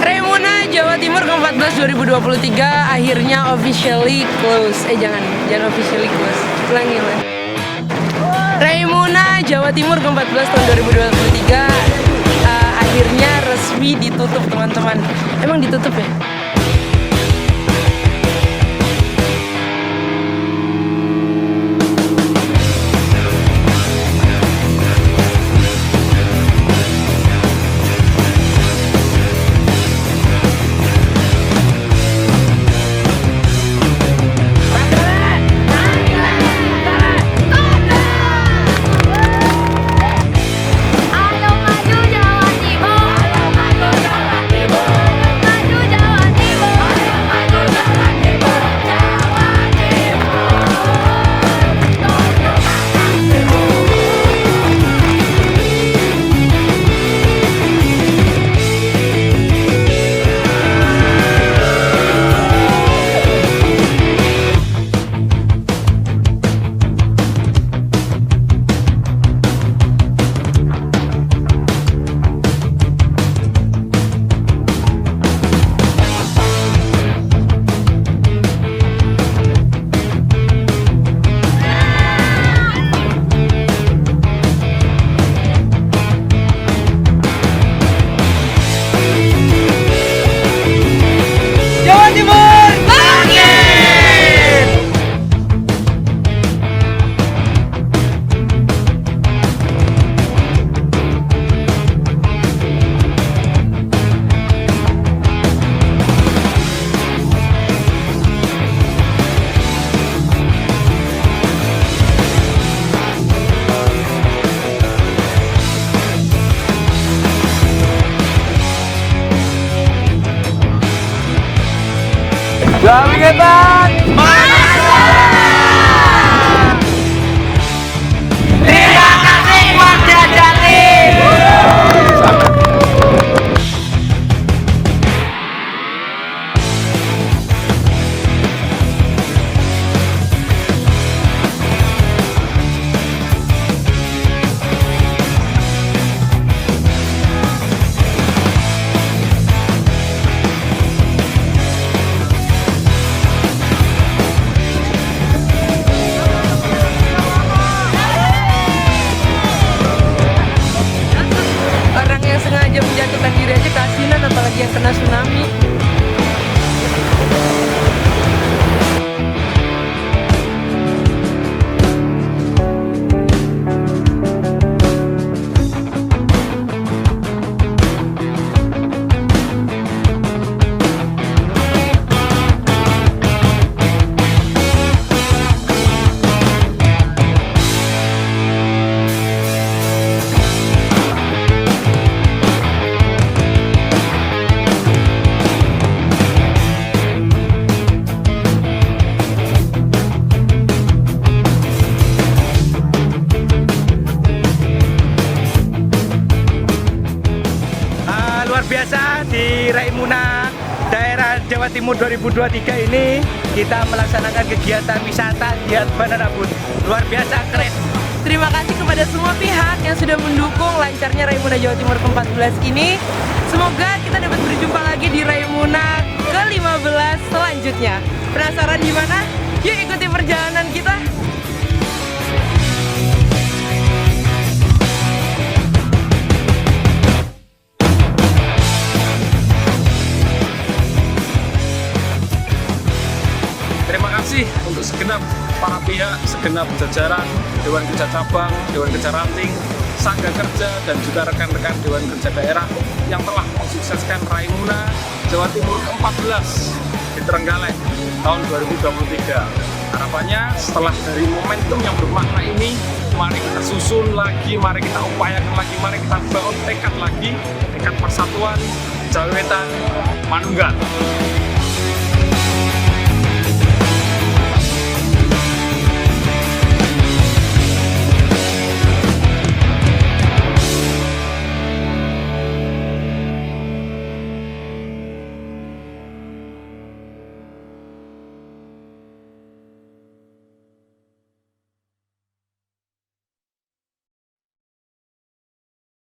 Raimuna Jawa Timur ke-14 2023 akhirnya officially close. Jangan officially close. Ulangi. Raimuna Jawa Timur ke-14 tahun 2023 akhirnya resmi ditutup, teman-teman. Emang ditutup ya? Kami ketat terima kasih Warga Jatim. Sengaja menjatuhkan diri aja kasihan, apalagi yang kena tsunami. Biasa di Raimuna daerah Jawa Timur 2023 ini kita melaksanakan kegiatan wisata lihat banana boat. Luar biasa keren. Terima kasih kepada semua pihak yang sudah mendukung lancarnya Raimuna Jawa Timur ke-14 ini. Semoga kita dapat berjumpa lagi di Raimuna ke-15 selanjutnya. Penasaran gimana? Yuk ikuti perjalanan kita. Terima kasih untuk segenap para pihak, segenap jajaran Dewan Kerja Cabang, Dewan Kerja Ranting, Sangga Kerja, dan juga rekan-rekan Dewan Kerja Daerah yang telah mensukseskan Raimuna Jawa Timur ke-14 di Trenggalek tahun 2023. Harapannya setelah dari momentum yang bermakna ini, mari kita susun lagi, mari kita upayakan lagi, mari kita bangun tekad lagi, tekad persatuan, Jawetan, Manunggal.